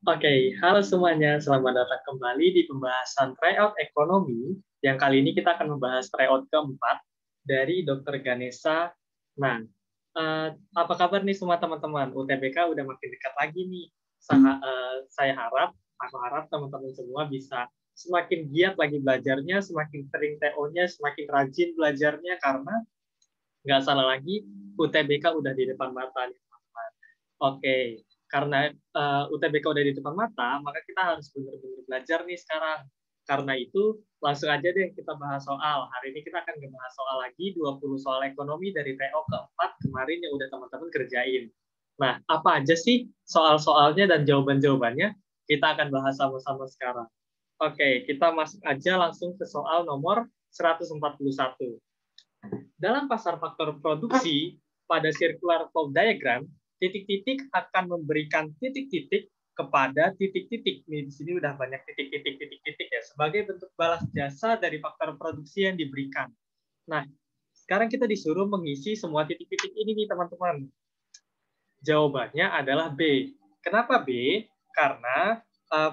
Oke, halo semuanya. Selamat datang kembali di pembahasan tryout ekonomi. Yang kali ini kita akan membahas tryout keempat dari Dr. Ganesha. Nah, apa kabar nih semua teman-teman? UTBK udah makin dekat lagi nih. Aku harap teman-teman semua bisa semakin giat lagi belajarnya, semakin sering TO-nya, semakin rajin belajarnya, karena nggak salah lagi, UTBK udah di depan mata nih, teman-teman. Oke, karena UTBK udah di depan mata, maka kita harus benar-benar belajar nih sekarang. Karena itu, langsung aja deh kita bahas soal. Hari ini kita akan bahas soal lagi, 20 soal ekonomi dari TO keempat kemarin yang udah teman-teman kerjain. Nah, apa aja sih soal-soalnya dan jawaban-jawabannya? Kita akan bahas sama-sama sekarang. Oke, kita masuk aja langsung ke soal nomor 141. Dalam pasar faktor produksi, pada circular flow diagram, titik-titik akan memberikan titik-titik kepada titik-titik. Nih, di sini udah banyak titik-titik ya, sebagai bentuk balas jasa dari faktor produksi yang diberikan. Nah, sekarang kita disuruh mengisi semua titik-titik ini nih, teman-teman. Jawabannya adalah B. Kenapa B? Karena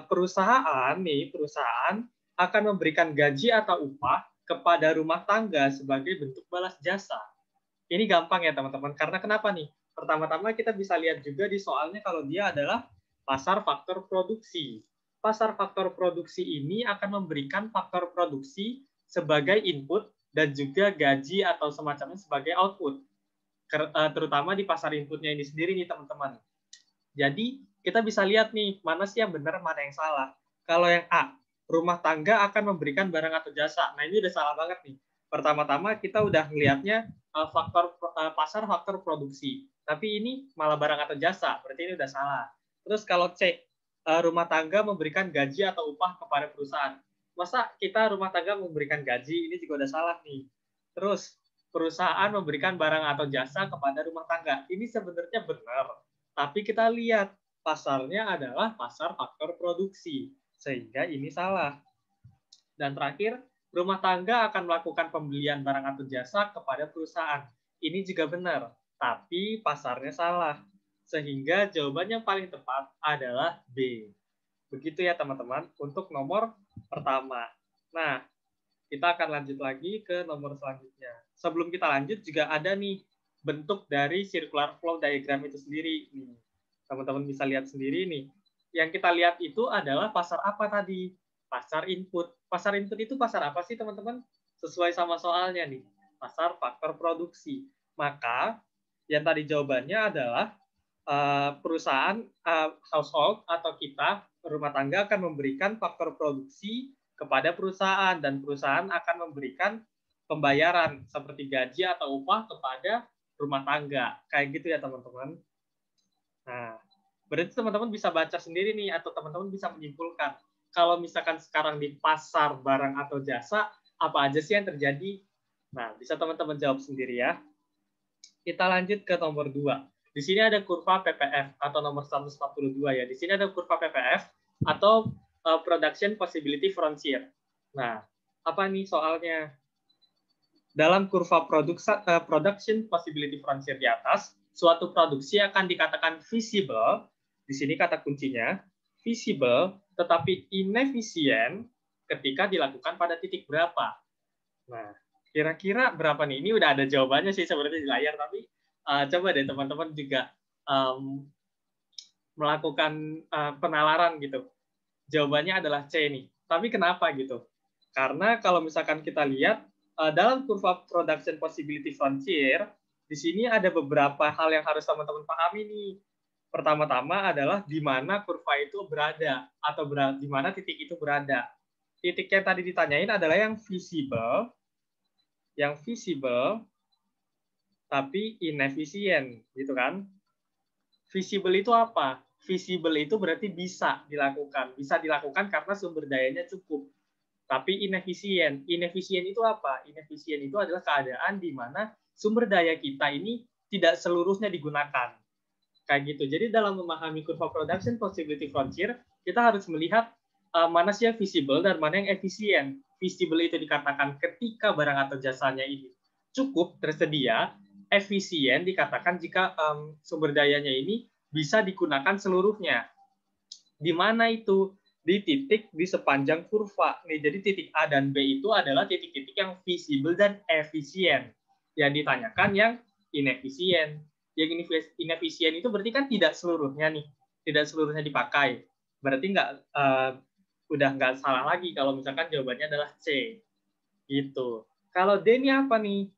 perusahaan akan memberikan gaji atau upah kepada rumah tangga sebagai bentuk balas jasa. Ini gampang ya teman-teman, karena kenapa nih? Pertama-tama kita bisa lihat juga di soalnya kalau dia adalah pasar faktor produksi. Pasar faktor produksi ini akan memberikan faktor produksi sebagai input dan juga gaji atau semacamnya sebagai output. Terutama di pasar inputnya ini sendiri nih teman-teman. Jadi kita bisa lihat nih, mana sih yang benar, mana yang salah. Kalau yang A, rumah tangga akan memberikan barang atau jasa. Nah, ini udah salah banget nih. Pertama-tama kita udah ngelihatnya pasar faktor produksi. Tapi ini malah barang atau jasa, berarti ini udah salah. Terus kalau C, rumah tangga memberikan gaji atau upah kepada perusahaan. Masa kita rumah tangga memberikan gaji, ini juga udah salah nih. Terus perusahaan memberikan barang atau jasa kepada rumah tangga. Ini sebenarnya benar. Tapi kita lihat pasarnya adalah pasar faktor produksi, sehingga ini salah. Dan terakhir, rumah tangga akan melakukan pembelian barang atau jasa kepada perusahaan. Ini juga benar, tapi pasarnya salah. Sehingga jawaban yang paling tepat adalah B. Begitu ya teman-teman untuk nomor pertama. Nah, kita akan lanjut lagi ke nomor selanjutnya. Sebelum kita lanjut juga ada nih bentuk dari circular flow diagram itu sendiri. Teman-teman bisa lihat sendiri nih. Yang kita lihat itu adalah pasar apa tadi? Pasar input. Pasar input itu pasar apa sih teman-teman? Sesuai sama soalnya nih. Pasar faktor produksi. Maka yang tadi jawabannya adalah perusahaan household atau kita rumah tangga akan memberikan faktor produksi kepada perusahaan dan perusahaan akan memberikan pembayaran seperti gaji atau upah kepada rumah tangga. Kayak gitu ya teman-teman. Nah, berarti teman-teman bisa baca sendiri nih atau teman-teman bisa menyimpulkan kalau misalkan sekarang di pasar barang atau jasa apa aja sih yang terjadi. Nah, bisa teman-teman jawab sendiri ya. Kita lanjut ke nomor 2. Di sini ada kurva PPF atau nomor 142 ya. Di sini ada kurva PPF atau Production Possibility Frontier. Nah, apa nih soalnya? Dalam kurva Production Possibility Frontier di atas, suatu produksi akan dikatakan visible, di sini kata kuncinya, visible tetapi inefisien ketika dilakukan pada titik berapa. Nah, kira-kira berapa nih? Ini udah ada jawabannya sih sebenarnya di layar, tapi coba deh teman-teman juga melakukan penalaran gitu. Jawabannya adalah C nih. Tapi kenapa gitu? Karena kalau misalkan kita lihat dalam kurva Production Possibility Frontier, di sini ada beberapa hal yang harus teman-teman pahami nih. Pertama-tama adalah di mana kurva itu berada atau di mana titik itu berada. Titik yang tadi ditanyain adalah yang visible tapi inefisien, gitu kan? Visible itu apa? Visible itu berarti bisa dilakukan karena sumber dayanya cukup. Tapi inefisien. Inefisien itu apa? Inefisien itu adalah keadaan di mana sumber daya kita ini tidak seluruhnya digunakan. Kayak gitu. Jadi dalam memahami kurva Production Possibility Frontier, kita harus melihat mana sih yang visible dan mana yang efisien. Visible itu dikatakan ketika barang atau jasanya ini cukup tersedia, efisien dikatakan jika sumber dayanya ini bisa digunakan seluruhnya. Di mana itu? Di titik di sepanjang kurva. Nih, jadi titik A dan B itu adalah titik-titik yang visible dan efisien. Yang ditanyakan yang inefisien. Yang inefisien itu berarti kan tidak seluruhnya nih, tidak seluruhnya dipakai. Berarti udah nggak salah lagi kalau misalkan jawabannya adalah C. Gitu. Kalau D ini apa nih?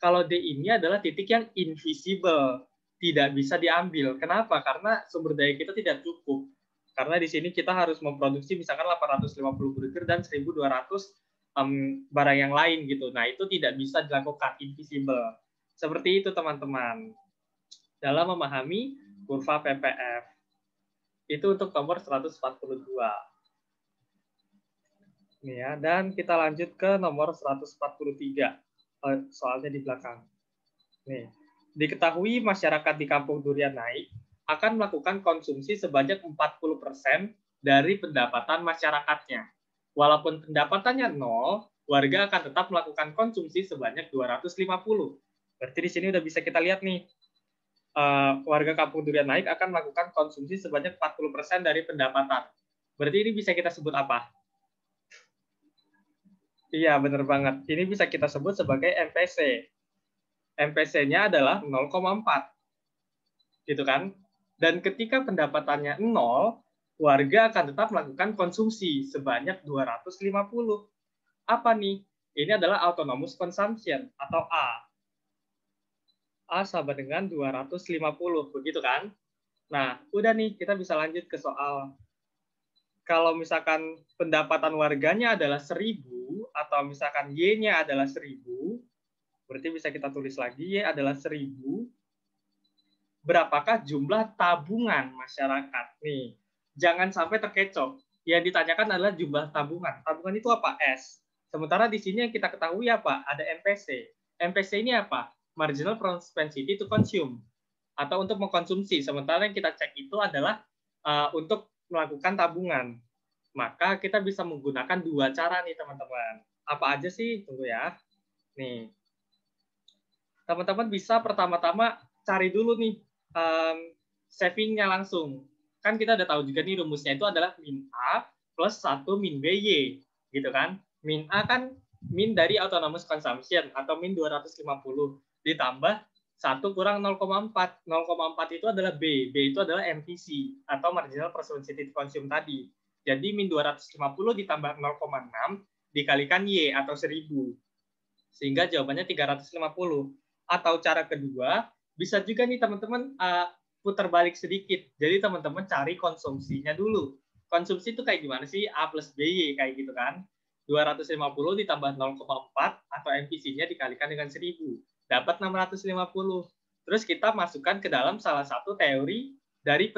Kalau D ini adalah titik yang invisible, tidak bisa diambil. Kenapa? Karena sumber daya kita tidak cukup. Karena di sini kita harus memproduksi misalkan 850 burger dan 1.200 barang yang lain gitu. Nah, itu tidak bisa dilakukan, invisible. Seperti itu teman-teman. Dalam memahami kurva PPF. Itu untuk nomor 142. Nih ya, dan kita lanjut ke nomor 143. Soalnya di belakang. Nih, diketahui masyarakat di Kampung Durian Naik akan melakukan konsumsi sebanyak 40% dari pendapatan masyarakatnya. Walaupun pendapatannya nol, warga akan tetap melakukan konsumsi sebanyak 250. Berarti di sini udah bisa kita lihat nih, warga Kampung Durian Naik akan melakukan konsumsi sebanyak 40% dari pendapatan. Berarti ini bisa kita sebut apa? Iya, benar banget. Ini bisa kita sebut sebagai MPC. MPC-nya adalah 0,4. Gitu kan? Dan ketika pendapatannya 0, warga akan tetap melakukan konsumsi sebanyak 250. Apa nih? Ini adalah autonomous consumption atau A. A sama dengan 250, begitu kan? Nah, udah nih, kita bisa lanjut ke soal. Kalau misalkan pendapatan warganya adalah 1.000, atau misalkan Y-nya adalah 1.000, berarti bisa kita tulis lagi, Y adalah 1.000, berapakah jumlah tabungan masyarakat? Nih, jangan sampai terkecoh. Yang ditanyakan adalah jumlah tabungan. Tabungan itu apa? S. Sementara di sini yang kita ketahui apa? Ada MPC. MPC ini apa? Marginal propensity to consume. Atau untuk mengkonsumsi. Sementara yang kita cek itu adalah untuk melakukan tabungan. Maka kita bisa menggunakan dua cara nih teman-teman. Apa aja sih? Tunggu ya. Nih, teman-teman bisa pertama-tama cari dulu nih savingnya langsung. Kan kita udah tahu juga nih rumusnya itu adalah min A plus 1 min BY. Gitu kan? Min A kan min dari autonomous consumption atau min 250 ditambah 1 kurang 0,4. 0,4 itu adalah B. B itu adalah MPC atau marginal propensity to consume tadi. Jadi min 250 ditambah 0,6 dikalikan Y atau 1.000. Sehingga jawabannya 350. Atau cara kedua, bisa juga nih teman-teman putar balik sedikit. Jadi teman-teman cari konsumsinya dulu. Konsumsi itu kayak gimana sih? A plus BY kayak gitu kan. 250 ditambah 0,4 atau MPC-nya dikalikan dengan 1.000. Dapat 650. Terus kita masukkan ke dalam salah satu teori dari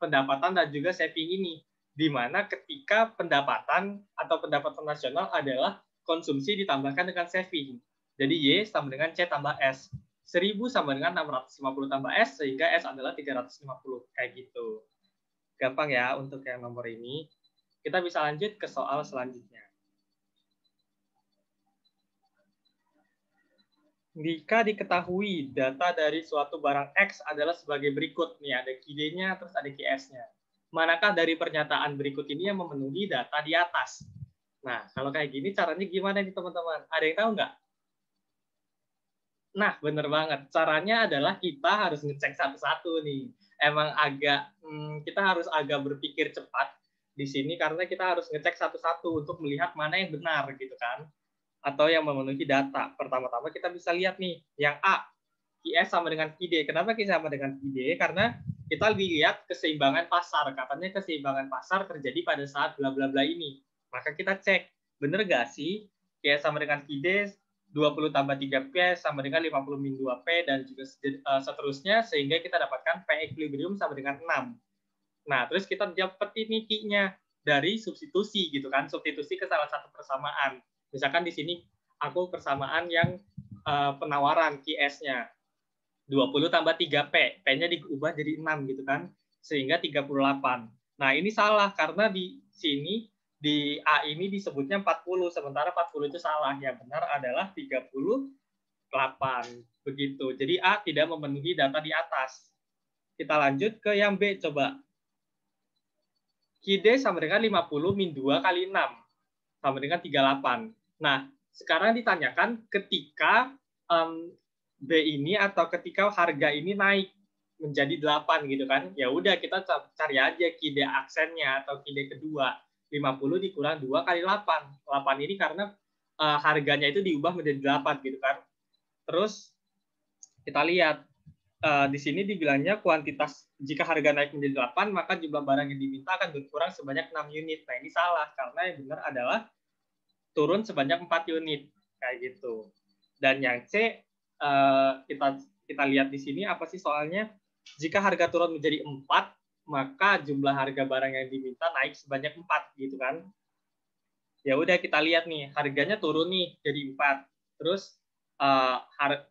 pendapatan dan juga saving ini. Di mana ketika pendapatan atau pendapatan nasional adalah konsumsi ditambahkan dengan saving. Jadi Y sama dengan C tambah S. 1.000 sama dengan 650 tambah S, sehingga S adalah 350. Kayak gitu. Gampang ya untuk yang nomor ini. Kita bisa lanjut ke soal selanjutnya. Jika diketahui data dari suatu barang X adalah sebagai berikut. Nih ada QD-nya, terus ada QS-nya. Manakah dari pernyataan berikut ini yang memenuhi data di atas? Nah, kalau kayak gini caranya gimana nih teman-teman? Ada yang tahu nggak? Nah, bener banget. Caranya adalah kita harus ngecek satu-satu nih. Emang kita harus agak berpikir cepat di sini karena kita harus ngecek satu-satu untuk melihat mana yang benar gitu kan. Atau yang memenuhi data. Pertama-tama kita bisa lihat nih, yang A, QS sama dengan QD. Kenapa QS sama dengan QD? Karena kita lihat keseimbangan pasar. Katanya keseimbangan pasar terjadi pada saat bla bla bla ini. Maka kita cek, bener gak sih QS sama dengan QD 20 tambah 3P sama dengan 50 min 2P dan juga seterusnya, sehingga kita dapatkan P equilibrium sama dengan 6. Nah, terus kita dapat ini Q-nya dari substitusi gitu kan, substitusi ke salah satu persamaan. Misalkan di sini aku persamaan yang penawaran QS-nya 20 tambah 3P, P-nya diubah jadi 6 gitu kan, sehingga 38. Nah, ini salah karena di sini di A ini disebutnya 40, sementara 40 itu salah. Yang benar adalah 38. Begitu. Jadi A tidak memenuhi data di atas. Kita lanjut ke yang B coba. QD sama dengan 50 min 2 kali 6 sama dengan 38. Nah, sekarang ditanyakan ketika B ini atau ketika harga ini naik menjadi 8 gitu kan. Ya udah kita cari aja QD aksennya atau QD kedua. 50 dikurang 2 kali 8. 8 ini karena harganya itu diubah menjadi 8 gitu kan. Terus kita lihat di sini dibilangnya kuantitas jika harga naik menjadi 8 maka jumlah barang yang diminta akan berkurang sebanyak 6 unit. Nah, ini salah karena yang benar adalah turun sebanyak 4 unit kayak gitu. Dan yang C kita lihat di sini apa sih soalnya? Jika harga turun menjadi 4 maka jumlah harga barang yang diminta naik sebanyak 4 gitu kan. Ya udah kita lihat nih, harganya turun nih jadi 4. Terus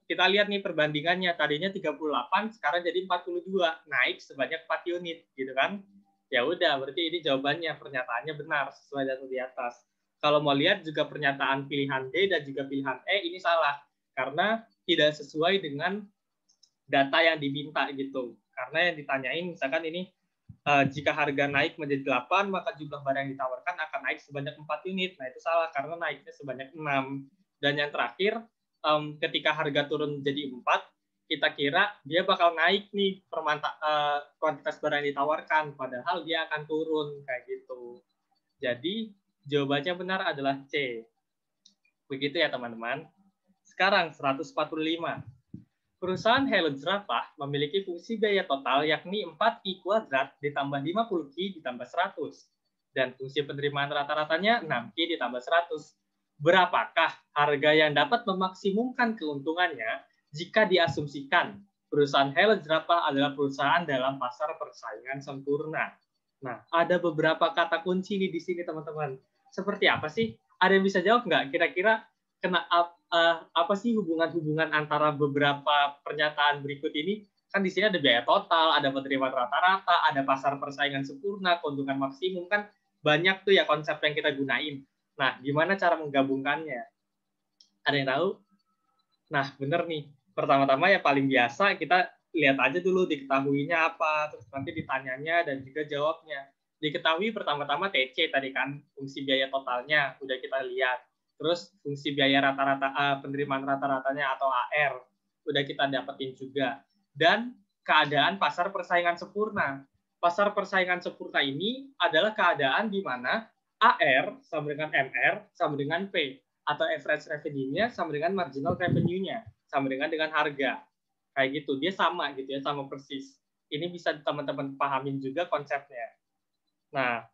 kita lihat nih perbandingannya, tadinya 38 sekarang jadi 42, naik sebanyak 4 unit gitu kan. Ya udah, berarti ini jawabannya, pernyataannya benar sesuai data di atas. Kalau mau lihat juga pernyataan pilihan D dan juga pilihan E ini salah karena tidak sesuai dengan data yang diminta gitu. Karena yang ditanyain misalkan ini jika harga naik menjadi 8, maka jumlah barang yang ditawarkan akan naik sebanyak 4 unit. Nah, itu salah karena naiknya sebanyak 6. Dan yang terakhir, ketika harga turun menjadi 4, kita kira dia bakal naik nih kuantitas barang yang ditawarkan, padahal dia akan turun kayak gitu. Jadi, jawabannya benar adalah C. Begitu ya, teman-teman. Sekarang 145. Perusahaan Hello Jerapah memiliki fungsi biaya total yakni 4Q kuadrat ditambah 50Q ditambah 100. Dan fungsi penerimaan rata-ratanya 6Q ditambah 100. Berapakah harga yang dapat memaksimumkan keuntungannya jika diasumsikan perusahaan Hello Jerapah adalah perusahaan dalam pasar persaingan sempurna? Nah, ada beberapa kata kunci nih di sini, teman-teman. Seperti apa sih? Ada yang bisa jawab nggak? Kira-kira apa sih hubungan-hubungan antara beberapa pernyataan berikut ini? Kan di sini ada biaya total, ada penerimaan rata-rata, ada pasar persaingan sempurna, keuntungan maksimum, kan banyak tuh ya konsep yang kita gunain. Nah, gimana cara menggabungkannya? Ada yang tahu? Nah, bener nih. Pertama-tama ya paling biasa kita lihat aja dulu diketahuinya apa, terus nanti ditanyanya dan juga jawabnya. Diketahui pertama-tama TC tadi kan, fungsi biaya totalnya udah kita lihat. Terus fungsi biaya rata-rata, penerimaan rata-ratanya atau AR udah kita dapetin juga. Dan keadaan pasar persaingan sempurna. Pasar persaingan sempurna ini adalah keadaan di mana AR sama dengan MR sama dengan P, atau average revenue-nya sama dengan marginal revenue-nya, sama dengan harga. Kayak gitu, dia sama gitu ya, sama persis. Ini bisa teman-teman pahamin juga konsepnya. Nah,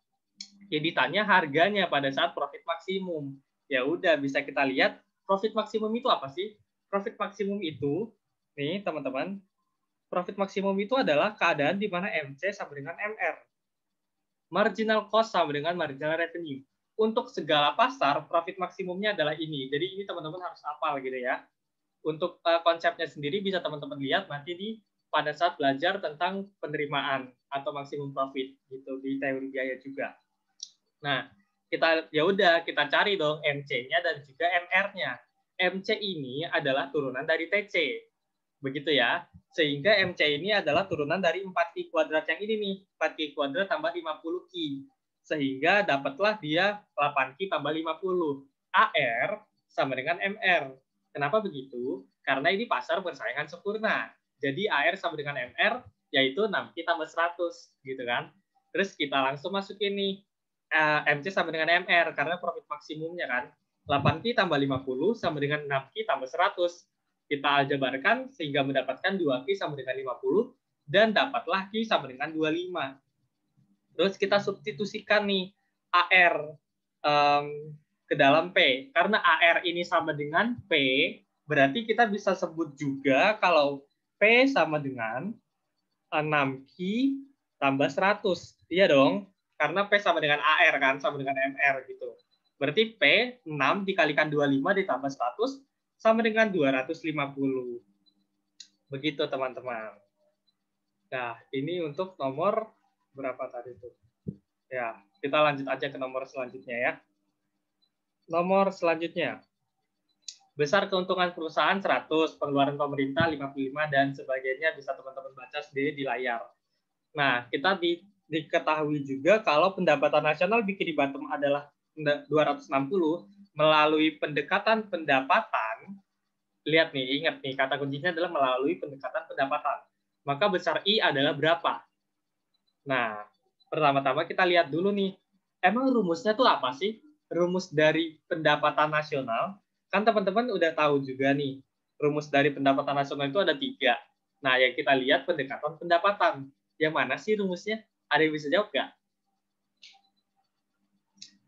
ya ditanya harganya pada saat profit maksimum. Ya udah, bisa kita lihat profit maksimum itu apa sih? Profit maksimum itu, nih teman-teman, profit maksimum itu adalah keadaan di mana MC sama dengan MR. Marginal cost sama dengan marginal revenue. Untuk segala pasar, profit maksimumnya adalah ini. Jadi ini teman-teman harus hafal gitu ya. Untuk konsepnya sendiri bisa teman-teman lihat nanti pada saat belajar tentang penerimaan atau maksimum profit gitu di teori biaya juga. Nah, kita cari dong MC-nya dan juga MR-nya. MC ini adalah turunan dari TC. Begitu ya. Sehingga MC ini adalah turunan dari 4Q kuadrat yang ini nih. 4Q kuadrat tambah 50Q. Sehingga dapatlah dia 8Q tambah 50. AR sama dengan MR. Kenapa begitu? Karena ini pasar persaingan sempurna. Jadi AR sama dengan MR, yaitu 6Q tambah 100. Gitu kan. Terus kita langsung masukin nih. MC sama dengan MR, karena profit maksimumnya kan. 8Q tambah 50 sama dengan 6Q tambah 100. Kita aljabarkan sehingga mendapatkan 2Q sama dengan 50 dan dapatlah Q sama dengan 25. Terus kita substitusikan nih AR ke dalam P. Karena AR ini sama dengan P, berarti kita bisa sebut juga kalau P sama dengan 6Q tambah 100. Iya dong, karena P sama dengan AR kan, sama dengan MR gitu. Berarti P 6 dikalikan 25 ditambah 100 sama dengan 250. Begitu teman-teman. Nah, ini untuk nomor berapa tadi itu? Ya, kita lanjut aja ke nomor selanjutnya ya. Nomor selanjutnya. Besar keuntungan perusahaan 100, pengeluaran pemerintah 55 dan sebagainya, bisa teman-teman baca sendiri di layar. Nah, kita diketahui juga kalau pendapatan nasional bikin di bottom adalah 260 melalui pendekatan pendapatan. Lihat nih, ingat nih, kata kuncinya adalah melalui pendekatan pendapatan. Maka besar I adalah berapa? Nah, pertama-tama kita lihat dulu nih, emang rumusnya tuh apa sih? Rumus dari pendapatan nasional, kan teman-teman udah tahu juga nih, rumus dari pendapatan nasional itu ada 3. Nah, yang kita lihat pendekatan pendapatan. Yang mana sih rumusnya? Ada yang bisa jawab nggak?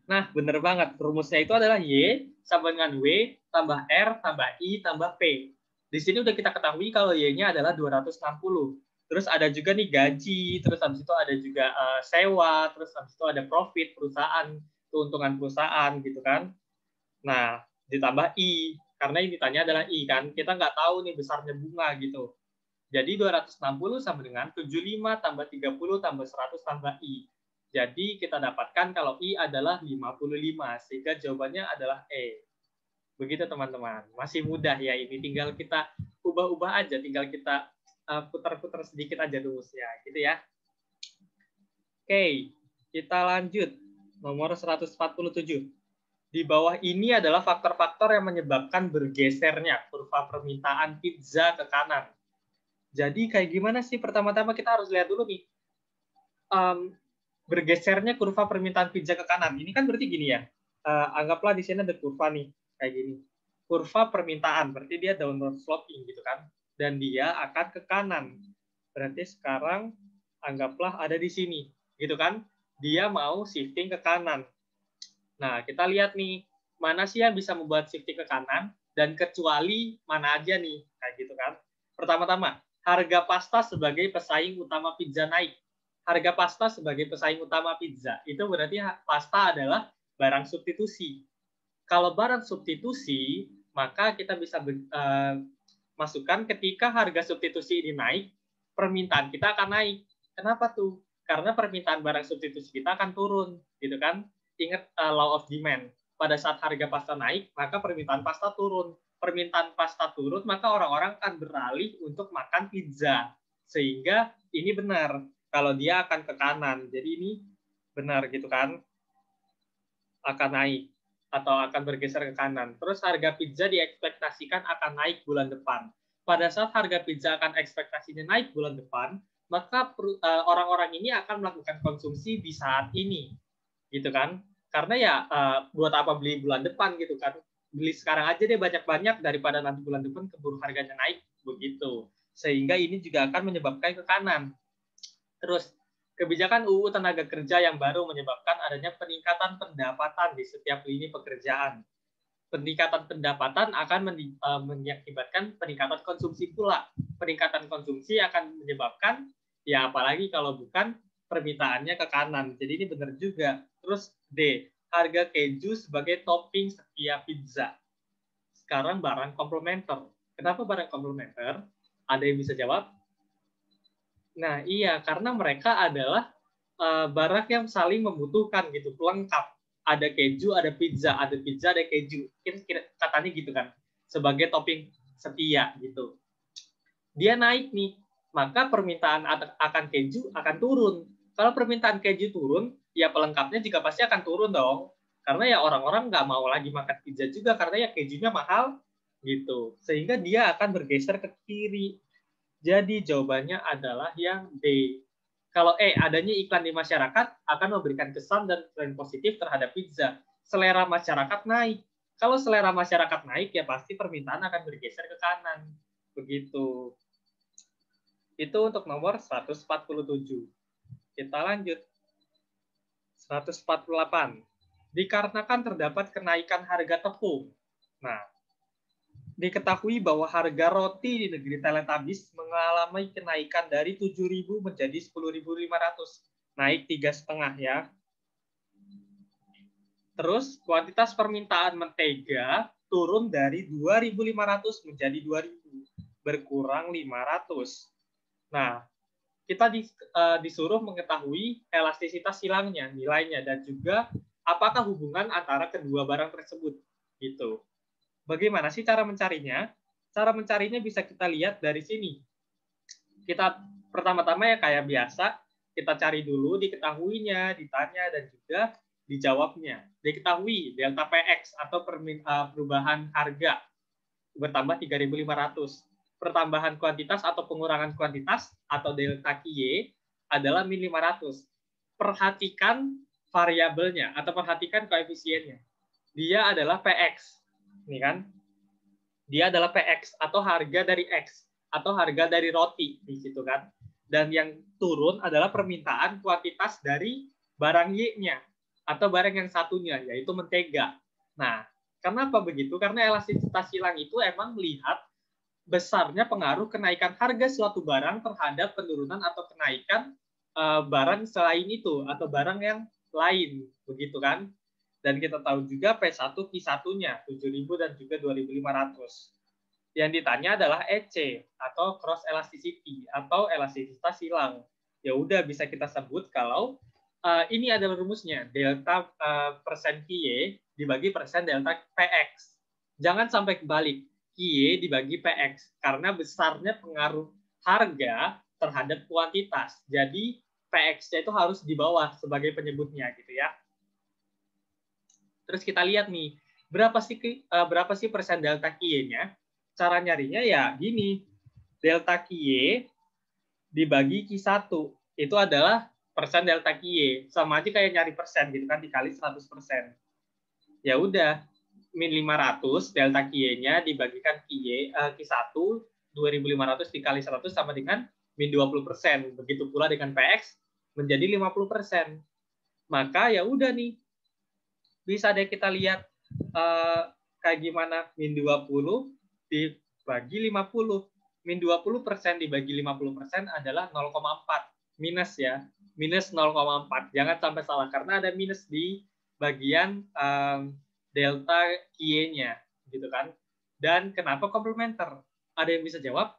Nah, bener banget. Rumusnya itu adalah Y sama dengan W tambah R tambah I tambah P. Di sini udah kita ketahui kalau Y-nya adalah 260. Terus ada juga nih gaji, terus habis itu ada juga sewa, terus habis itu ada profit perusahaan, keuntungan perusahaan gitu kan. Nah, ditambah I, karena yang ditanya adalah I kan. Kita nggak tahu nih besarnya bunga gitu. Jadi 260 sama dengan 75 tambah 30 tambah 100 tambah I. Jadi kita dapatkan kalau I adalah 55, sehingga jawabannya adalah E. Begitu teman-teman. Masih mudah ya ini, tinggal kita ubah-ubah aja, tinggal kita putar-putar sedikit aja rumusnya, gitu ya. Oke, kita lanjut. Nomor 147. Di bawah ini adalah faktor-faktor yang menyebabkan bergesernya kurva permintaan pizza ke kanan. Jadi kayak gimana sih? Pertama-tama kita harus lihat dulu nih. Bergesernya kurva permintaan pizza ke kanan. Ini kan berarti gini ya. Anggaplah di sini ada kurva nih, kayak gini. Kurva permintaan, berarti dia downward sloping gitu kan. Dan dia akan ke kanan. Berarti sekarang anggaplah ada di sini, gitu kan. Dia mau shifting ke kanan. Nah, kita lihat nih, mana sih yang bisa membuat shifting ke kanan, dan kecuali mana aja nih, kayak gitu kan. Pertama-tama, harga pasta sebagai pesaing utama pizza naik. Harga pasta sebagai pesaing utama pizza, itu berarti pasta adalah barang substitusi. Kalau barang substitusi, maka kita bisa masukkan ketika harga substitusi ini naik, permintaan kita akan naik. Kenapa tuh? Karena permintaan barang substitusi kita akan turun, gitu kan? Ingat law of demand. Pada saat harga pasta naik, maka permintaan pasta turun. Permintaan pasta turun, maka orang-orang akan beralih untuk makan pizza. Sehingga ini benar kalau dia akan ke kanan. Jadi ini benar gitu kan? Akan naik atau akan bergeser ke kanan. Terus harga pizza diekspektasikan akan naik bulan depan. Pada saat harga pizza akan ekspektasinya naik bulan depan, maka orang-orang ini akan melakukan konsumsi di saat ini, gitu kan? Karena ya buat apa beli bulan depan gitu kan? Beli sekarang aja deh banyak-banyak daripada nanti bulan depan keburu harganya naik begitu. Sehingga ini juga akan menyebabkan ke kanan. Terus kebijakan UU Tenaga Kerja yang baru menyebabkan adanya peningkatan pendapatan di setiap lini pekerjaan. Peningkatan pendapatan akan mengakibatkan peningkatan konsumsi pula. Peningkatan konsumsi akan menyebabkan, ya apalagi kalau bukan permintaannya ke kanan. Jadi ini benar juga. Terus D, harga keju sebagai topping setiap pizza. Sekarang barang komplementer. Kenapa barang komplementer? Ada yang bisa jawab? Nah, iya, karena mereka adalah barang yang saling membutuhkan gitu, pelengkap. Ada keju, ada pizza, ada keju. Kira-kira katanya gitu kan, sebagai topping setia gitu. Dia naik nih, maka permintaan akan keju akan turun. Kalau permintaan keju turun, ya pelengkapnya juga pasti akan turun dong. Karena ya orang-orang nggak mau lagi makan pizza juga, karena ya kejunya mahal gitu. Sehingga dia akan bergeser ke kiri. Jadi jawabannya adalah yang D. Kalau adanya iklan di masyarakat akan memberikan kesan dan tren positif terhadap pizza. Selera masyarakat naik. Kalau selera masyarakat naik, ya pasti permintaan akan bergeser ke kanan. Begitu. Itu untuk nomor 147. Kita lanjut. 148. Dikarenakan terdapat kenaikan harga tepung. Nah, diketahui bahwa harga roti di negeri Teletubbies mengalami kenaikan dari 7.000 menjadi 10.500, naik 3,5 ya. Terus kuantitas permintaan mentega turun dari 2.500 menjadi 2.000, berkurang 500. Nah, kita disuruh mengetahui elastisitas silangnya, nilainya, dan juga apakah hubungan antara kedua barang tersebut. Gitu. Bagaimana sih cara mencarinya? Cara mencarinya bisa kita lihat dari sini. Kita pertama-tama ya kayak biasa, Kita cari dulu diketahuinya, ditanya, dan juga dijawabnya. Diketahui delta PX atau perubahan harga bertambah 3.500. Pertambahan kuantitas atau pengurangan kuantitas atau delta QY adalah min 500. Perhatikan variabelnya atau perhatikan koefisiennya. Dia adalah PX. Ini kan? Dia adalah PX atau harga dari X atau harga dari roti di situ kan. Dan yang turun adalah permintaan kuantitas dari barang Y-nya atau barang yang satunya, yaitu mentega. Nah, kenapa begitu? Karena elastisitas silang itu emang melihat besarnya pengaruh kenaikan harga suatu barang terhadap penurunan atau kenaikan barang selain itu atau barang yang lain, begitu kan? Dan kita tahu juga P1 Q1-nya 7.000 dan juga 2.500. Yang ditanya adalah EC atau cross elasticity atau elastisitas silang. Ya udah bisa kita sebut kalau ini adalah rumusnya, delta persen QY dibagi persen delta PX. Jangan sampai kebalik, QY dibagi PX karena besarnya pengaruh harga terhadap kuantitas. Jadi PX-nya itu harus di bawah sebagai penyebutnya gitu ya. Terus kita lihat nih, berapa sih persen delta QY-nya? Cara nyarinya ya gini, delta QY dibagi Q1 itu adalah persen delta QY, sama aja kayak nyari persen gitu kan, dikali 100%. Ya udah, min 500 delta QY-nya dibagikan Q1 2.500 dikali 100 sama dengan min 20%. Begitu pula dengan PX menjadi 50%. Maka ya udah nih, bisa deh kita lihat kayak gimana min 20 dibagi 50. Min 20% dibagi 50% adalah 0,4. Minus ya. Minus 0,4. Jangan sampai salah, karena ada minus di bagian delta QY-nya. Gitu kan. Dan kenapa komplementer? Ada yang bisa jawab?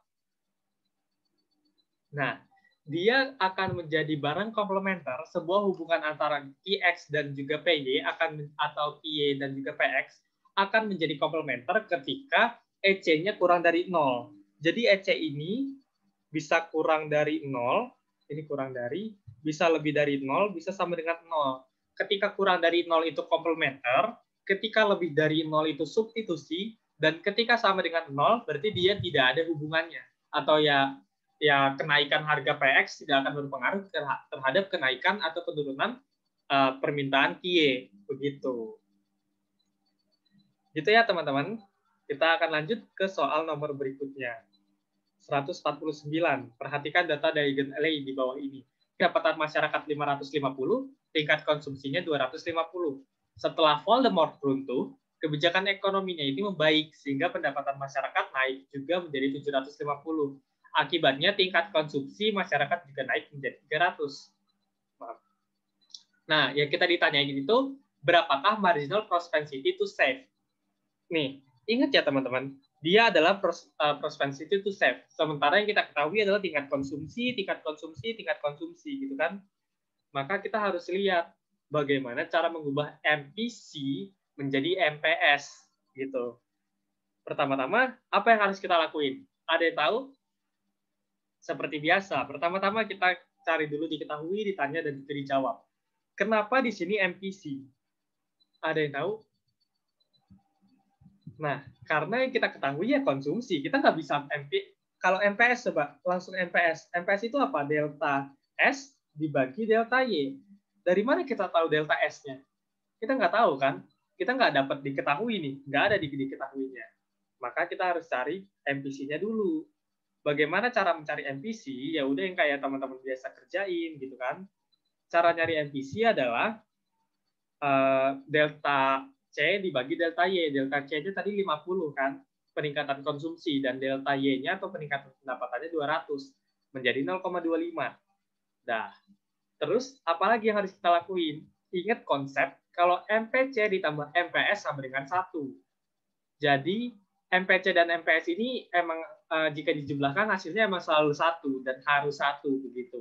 Nah, dia akan menjadi barang komplementer, sebuah hubungan antara QX dan juga PY atau QY dan juga PX akan menjadi komplementer ketika EC-nya kurang dari 0. Jadi EC ini bisa kurang dari 0, ini kurang dari, bisa lebih dari 0, bisa sama dengan 0. Ketika kurang dari 0 itu komplementer, ketika lebih dari 0 itu substitusi, dan ketika sama dengan 0 berarti dia tidak ada hubungannya. Atau ya kenaikan harga PX tidak akan berpengaruh terhadap kenaikan atau penurunan permintaan QY. Begitu. Gitu ya teman-teman. Kita akan lanjut ke soal nomor berikutnya. 149. Perhatikan data dari LA di bawah ini. Pendapatan masyarakat 550, tingkat konsumsinya 250. Setelah Voldemort runtuh, kebijakan ekonominya ini membaik sehingga pendapatan masyarakat naik juga menjadi 750. Akibatnya tingkat konsumsi masyarakat juga naik menjadi 300. Nah, yang kita ditanyain itu, berapakah marginal propensity to save? Nih, ingat ya teman-teman, dia adalah propensity to save. Sementara yang kita ketahui adalah tingkat konsumsi, gitu kan. Maka kita harus lihat bagaimana cara mengubah MPC menjadi MPS, gitu. Pertama-tama, apa yang harus kita lakuin? Ada yang tahu? Seperti biasa, pertama-tama kita cari dulu diketahui, ditanya, dan dijawab. Kenapa di sini MPC? Ada yang tahu? Nah, karena yang kita ketahui ya konsumsi. Kita nggak bisa kalau MPS coba langsung MPS. MPS itu apa? Delta S dibagi delta Y. Dari mana kita tahu delta S-nya? Kita nggak tahu kan? Kita nggak dapat diketahui nih. Nggak ada diketahuinya. Maka kita harus cari MPC-nya dulu. Bagaimana cara mencari MPC? Ya udah yang kayak teman-teman biasa kerjain gitu kan. Cara nyari MPC adalah delta C dibagi delta Y. Delta C-nya tadi 50 kan, peningkatan konsumsi, dan delta Y-nya atau peningkatan pendapatannya 200, menjadi 0,25. Nah, terus apalagi yang harus kita lakuin? Ingat konsep, kalau MPC ditambah MPS sama dengan 1. Jadi, MPC dan MPS ini emang jika dijumlahkan hasilnya emang selalu 1 dan harus 1 begitu.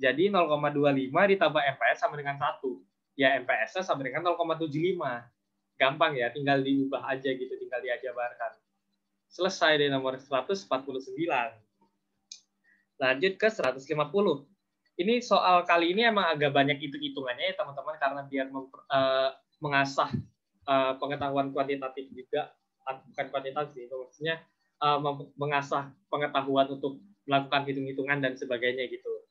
Jadi 0,25 ditambah MPS sama dengan 1. Ya MPS-nya sama dengan 0,75. Gampang ya, tinggal diubah aja gitu, tinggal diajabarkan. Selesai di nomor 149. Lanjut ke 150. Ini soal kali ini emang agak banyak hitung-hitungannya ya teman-teman, karena biar mengasah pengetahuan kuantitatif juga, bukan kuantitatif itu maksudnya mengasah pengetahuan untuk melakukan hitung-hitungan dan sebagainya gitu.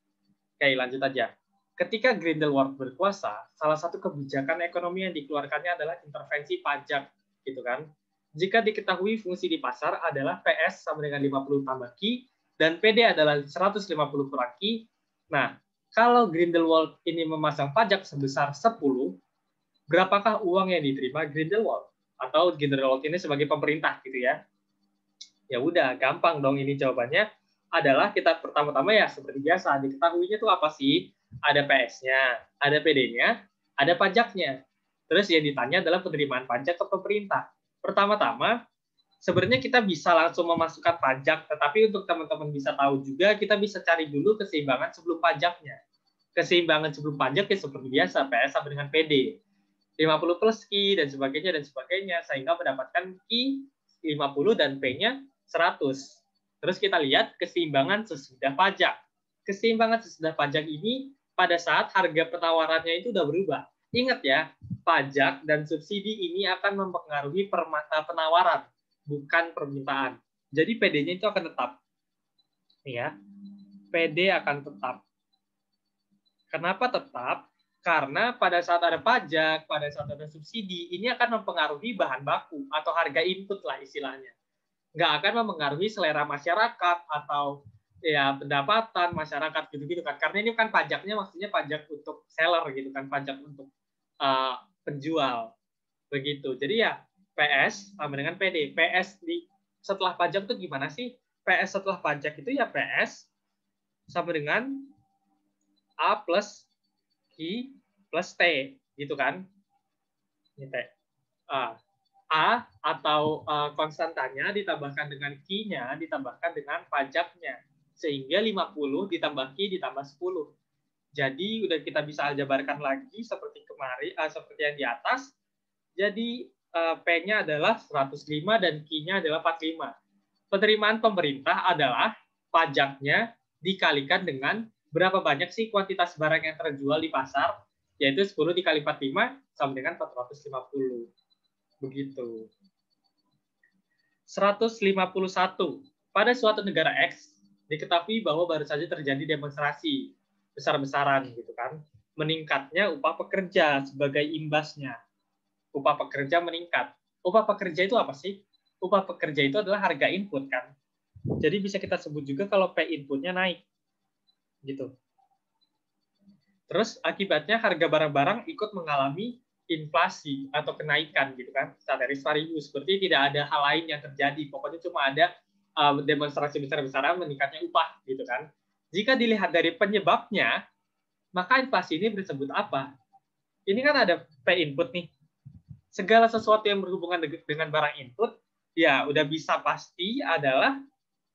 Oke, lanjut aja. Ketika Grindelwald berkuasa, salah satu kebijakan ekonomi yang dikeluarkannya adalah intervensi pajak, gitu kan. Jika diketahui fungsi di pasar adalah PS sama dengan 50 tambah Q, dan PD adalah 150 kurang Q. Nah, kalau Grindelwald ini memasang pajak sebesar 10, berapakah uang yang diterima Grindelwald? Atau Grindelwald ini sebagai pemerintah gitu ya. Ya udah, gampang dong ini jawabannya. Adalah kita pertama-tama ya seperti biasa, diketahuinya tuh apa sih? Ada PS-nya, ada PD-nya, ada pajaknya. Terus yang ditanya adalah penerimaan pajak ke pemerintah. Pertama-tama, sebenarnya kita bisa langsung memasukkan pajak, tetapi untuk teman-teman bisa tahu juga, kita bisa cari dulu keseimbangan sebelum pajaknya. Keseimbangan sebelum pajak ya seperti biasa, PS sama dengan PD. 50 plus Q dan sebagainya, sehingga mendapatkan Q 50 dan P-nya 100. Terus kita lihat keseimbangan sesudah pajak. Keseimbangan sesudah pajak ini pada saat harga penawarannya itu udah berubah. Ingat ya, pajak dan subsidi ini akan mempengaruhi penawaran, bukan permintaan. Jadi PD-nya itu akan tetap. Ya, PD akan tetap. Kenapa tetap? Karena pada saat ada pajak, pada saat ada subsidi, ini akan mempengaruhi bahan baku atau harga input lah istilahnya. Nggak akan mempengaruhi selera masyarakat atau ya pendapatan masyarakat gitu-gitu kan. Karena ini kan pajaknya maksudnya pajak untuk seller gitu kan, pajak untuk penjual begitu. Jadi ya PS sama dengan PD. PS setelah pajak itu gimana sih? PS setelah pajak itu ya PS sama dengan A plus Q plus T gitu kan. Ini T. A atau konstantanya ditambahkan dengan Q-nya ditambahkan dengan pajaknya. Sehingga 50 ditambah Q ditambah 10. Jadi udah kita bisa aljabarkan lagi seperti kemarin, seperti yang di atas. Jadi P-nya adalah 105 dan Q-nya adalah 45. Penerimaan pemerintah adalah pajaknya dikalikan dengan berapa banyak sih kuantitas barang yang terjual di pasar, yaitu 10 dikali 45 sama dengan 450. Begitu. 151. Pada suatu negara X, diketahui bahwa baru saja terjadi demonstrasi besar-besaran gitu kan. Meningkatnya upah pekerja sebagai imbasnya. Upah pekerja meningkat. Upah pekerja itu apa sih? Upah pekerja itu adalah harga input kan. Jadi bisa kita sebut juga kalau P inputnya naik. Gitu. Terus akibatnya harga barang-barang ikut mengalami inflasi atau kenaikan gitu kan, ceteris paribus, seperti tidak ada hal lain yang terjadi, pokoknya cuma ada demonstrasi besar-besaran meningkatnya upah gitu kan. Jika dilihat dari penyebabnya, maka inflasi ini disebut apa? Ini kan ada P input nih. Segala sesuatu yang berhubungan dengan barang input, ya udah bisa pasti adalah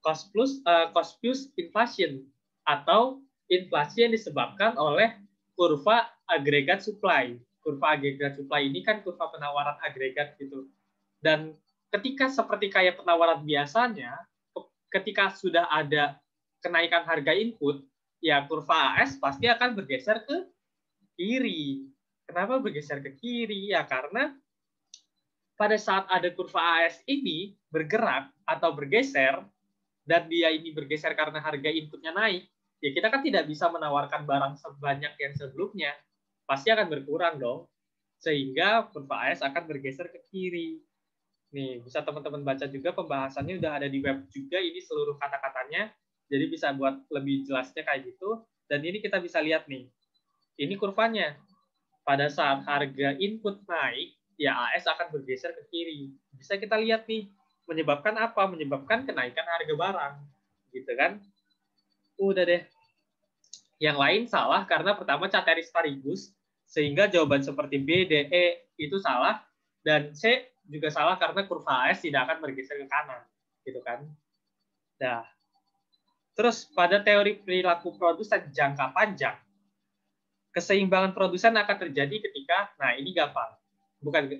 cost plus inflation atau inflasi yang disebabkan oleh kurva agregat supply. Kurva agregat supply ini kan kurva penawaran agregat gitu. Dan ketika seperti kayak penawaran biasanya, ketika sudah ada kenaikan harga input, ya kurva AS pasti akan bergeser ke kiri. Kenapa bergeser ke kiri? Ya karena pada saat ada kurva AS ini bergerak atau bergeser, dan dia ini bergeser karena harga inputnya naik, ya kita kan tidak bisa menawarkan barang sebanyak yang sebelumnya. Pasti akan berkurang dong. Sehingga kurva AS akan bergeser ke kiri. Nih, bisa teman-teman baca juga pembahasannya udah ada di web juga, ini seluruh kata-katanya. Jadi bisa buat lebih jelasnya kayak gitu. Dan ini kita bisa lihat nih. Ini kurvanya. Pada saat harga input naik, ya AS akan bergeser ke kiri. Bisa kita lihat nih, menyebabkan apa? Menyebabkan kenaikan harga barang. Gitu kan? Udah deh. Yang lain salah karena pertama ceteris paribus, sehingga jawaban seperti B, D, E itu salah, dan C juga salah karena kurva AS tidak akan bergeser ke kanan. Gitu kan? Nah, terus pada teori perilaku produsen jangka panjang, keseimbangan produsen akan terjadi ketika, nah ini gampang.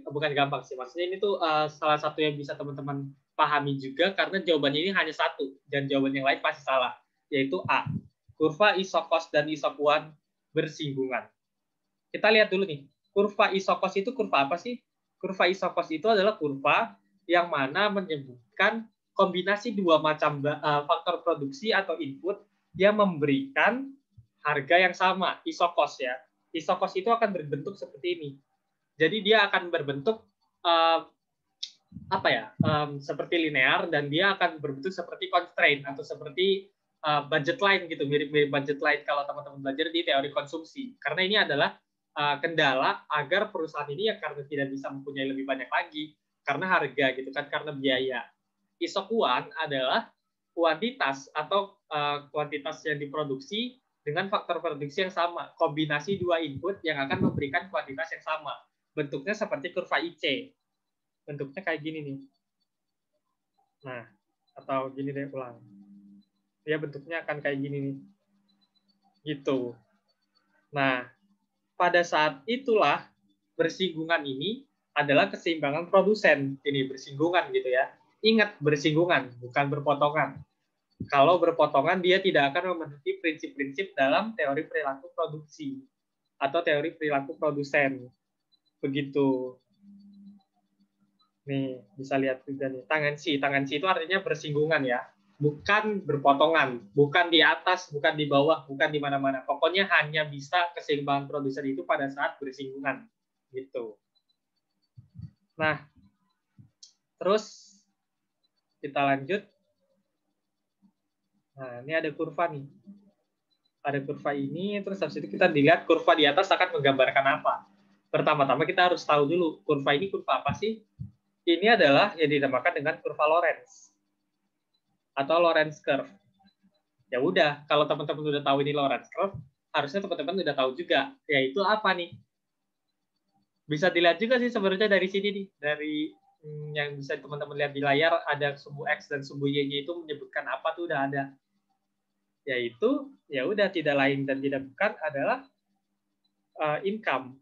Bukan gampang sih, maksudnya ini tuh salah satu yang bisa teman-teman pahami juga karena jawabannya ini hanya satu dan jawaban yang lain pasti salah, yaitu A. kurva isokos dan isokuan bersinggungan. Kita lihat dulu nih, kurva isokos itu kurva apa sih? Kurva isokos itu adalah kurva yang mana menyebutkan kombinasi dua macam faktor produksi atau input yang memberikan harga yang sama, isokos ya. Isokos itu akan berbentuk seperti ini. Jadi dia akan berbentuk seperti linear, dan dia akan berbentuk seperti constraint atau seperti budget line gitu, mirip-mirip budget line kalau teman-teman belajar di teori konsumsi. Karena ini adalah kendala agar perusahaan ini ya karena tidak bisa mempunyai lebih banyak lagi karena harga gitu kan, karena biaya. Isokuan adalah kuantitas atau kuantitas yang diproduksi dengan faktor produksi yang sama, kombinasi dua input yang akan memberikan kuantitas yang sama. Bentuknya seperti kurva IC. Bentuknya kayak gini nih. Nah, atau gini deh, ulang. Ya, bentuknya akan kayak gini nih. Gitu. Nah, pada saat itulah bersinggungan ini adalah keseimbangan produsen. Ini bersinggungan gitu ya. Ingat, bersinggungan, bukan berpotongan. Kalau berpotongan, dia tidak akan memenuhi prinsip-prinsip dalam teori perilaku produksi atau teori perilaku produsen. Begitu. Nih, bisa lihat juga nih, tangan C itu artinya bersinggungan ya. Bukan berpotongan, bukan di atas, bukan di bawah, bukan di mana-mana. Pokoknya hanya bisa keseimbangan produsen itu pada saat bersinggungan. Gitu. Nah, terus kita lanjut. Nah, ini ada kurva nih. Ada kurva ini, terus habis itu kita dilihat kurva di atas akan menggambarkan apa. Pertama-tama kita harus tahu dulu, kurva ini kurva apa sih? Ini adalah yang dinamakan dengan kurva Lorenz atau Lorenz curve. Ya udah, kalau teman-teman udah tahu ini Lorenz curve, harusnya teman-teman udah tahu juga, yaitu apa nih? Bisa dilihat juga sih sebenarnya dari sini nih, dari yang bisa teman-teman lihat di layar, ada sumbu X dan sumbu Y-nya itu menyebutkan apa tuh udah ada. Yaitu ya udah tidak lain dan tidak bukan adalah income.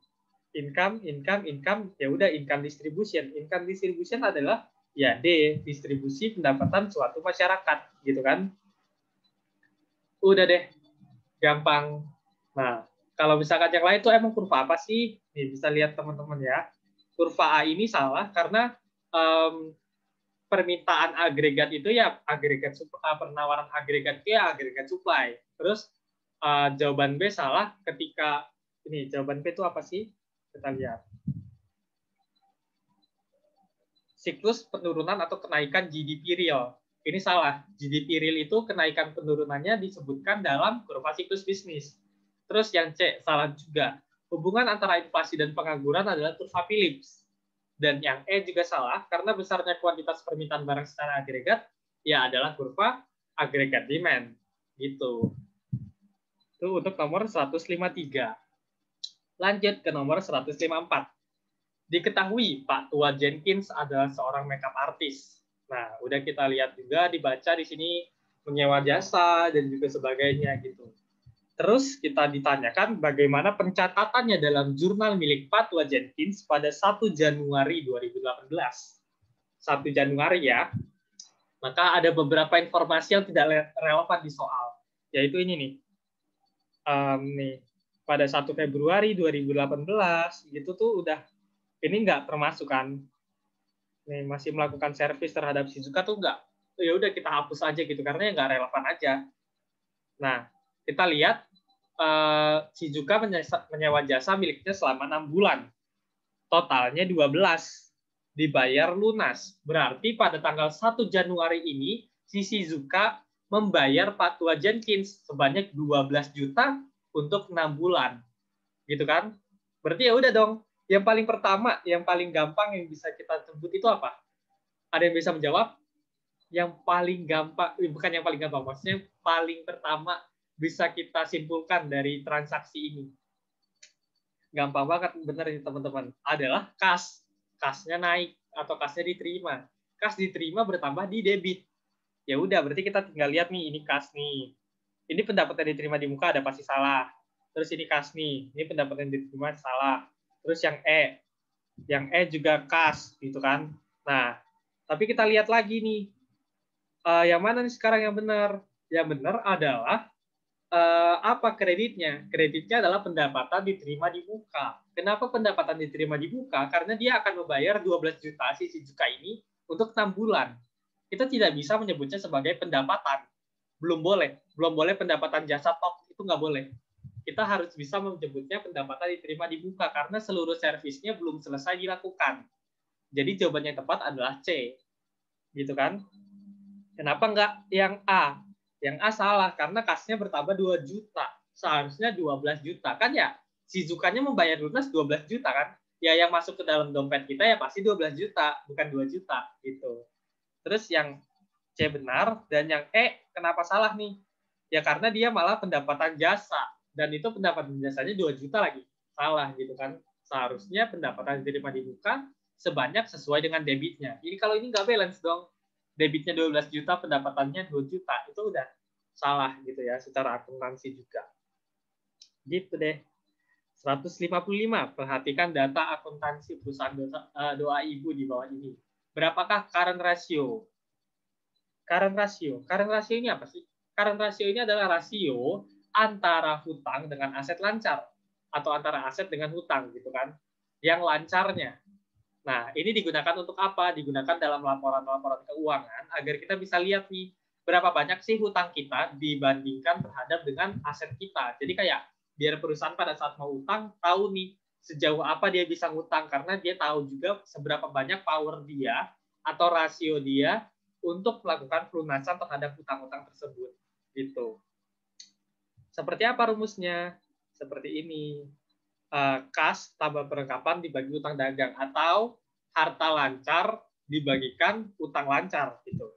Income, ya udah income distribution. Income distribution adalah ya D, distribusi pendapatan suatu masyarakat, gitu kan. Udah deh, gampang. Nah, kalau misalkan yang lain tuh emang kurva apa sih? Nih, bisa lihat teman-teman ya. Kurva A ini salah karena permintaan agregat itu ya agregat penawaran agregat itu ya agregat supply. Terus jawaban B salah ketika ini jawaban B itu apa sih? Kita lihat. Siklus penurunan atau kenaikan GDP real. Ini salah. GDP real itu kenaikan penurunannya disebutkan dalam kurva siklus bisnis. Terus yang C salah juga. Hubungan antara inflasi dan pengangguran adalah kurva Phillips. Dan yang E juga salah karena besarnya kuantitas permintaan barang secara agregat ya adalah kurva agregat demand. Gitu. Itu untuk nomor 153. Lanjut ke nomor 154. Diketahui Pak Tua Jenkins adalah seorang makeup artist. Nah, udah kita lihat juga dibaca di sini menyewa jasa dan juga sebagainya gitu. Terus kita ditanyakan bagaimana pencatatannya dalam jurnal milik Pak Tua Jenkins pada 1 Januari 2018. 1 Januari ya. Maka ada beberapa informasi yang tidak relevan di soal. Yaitu ini nih. Nih pada 1 Februari 2018 gitu tuh udah ini nggak termasuk kan, nih masih melakukan servis terhadap Shizuka tuh nggak, ya udah kita hapus aja gitu karena ya nggak relevan aja. Nah kita lihat Shizuka menyewa jasa miliknya selama 6 bulan, totalnya 12, dibayar lunas. Berarti pada tanggal 1 Januari ini si Shizuka membayar Pak Tua Jenkins sebanyak 12 juta untuk 6 bulan, gitu kan? Berarti ya udah dong. Yang paling pertama, yang paling gampang yang bisa kita sebut itu apa? Ada yang bisa menjawab? Yang paling gampang, bukan yang paling gampang, maksudnya paling pertama bisa kita simpulkan dari transaksi ini. Gampang banget, bener nih teman-teman. Adalah kas. Kasnya naik atau kasnya diterima. Kas diterima bertambah di debit. Ya udah, berarti kita tinggal lihat nih, ini kas nih. Ini pendapatan diterima di muka ada pasti salah. Terus ini kas nih, ini pendapatan diterima salah. Terus yang E juga kas, gitu kan. Nah, tapi kita lihat lagi nih, yang mana nih sekarang yang benar? Yang benar adalah apa kreditnya? Kreditnya adalah pendapatan diterima di muka. Kenapa pendapatan diterima di muka? Karena dia akan membayar 12 juta sisi juta ini untuk 6 bulan. Kita tidak bisa menyebutnya sebagai pendapatan. Belum boleh pendapatan jasa top, itu nggak boleh. Kita harus bisa menyebutnya pendapatan diterima di muka karena seluruh servisnya belum selesai dilakukan. Jadi jawabannya yang tepat adalah C. Gitu kan? Kenapa nggak yang A? Yang A salah karena kasnya bertambah 2 juta. Seharusnya 12 juta. Kan ya, si Zukanya membayar lunas 12 juta kan? Ya yang masuk ke dalam dompet kita ya pasti 12 juta, bukan 2 juta gitu. Terus yang C benar dan yang E kenapa salah nih? Ya karena dia malah pendapatan jasa dan itu pendapatan jasanya 2 juta lagi. Salah gitu kan. Seharusnya pendapatan diterima di muka sebanyak sesuai dengan debitnya. Jadi kalau ini nggak balance dong. Debitnya 12 juta, pendapatannya 2 juta. Itu udah salah gitu ya secara akuntansi juga. Gitu deh. 155. Perhatikan data akuntansi perusahaan doa ibu di bawah ini. Berapakah current ratio? Current ratio ini apa sih? Current ratio ini adalah rasio antara hutang dengan aset lancar atau antara aset dengan hutang gitu kan. Yang lancarnya. Nah, ini digunakan untuk apa? Digunakan dalam laporan-laporan keuangan agar kita bisa lihat nih berapa banyak sih hutang kita dibandingkan terhadap dengan aset kita. Jadi kayak biar perusahaan pada saat mau utang tahu nih sejauh apa dia bisa ngutang karena dia tahu juga seberapa banyak power dia atau rasio dia untuk melakukan pelunasan terhadap hutang-hutang tersebut. Gitu. Seperti apa rumusnya? Seperti ini. Kas tambah perlengkapan dibagi utang dagang atau harta lancar dibagikan utang lancar gitu.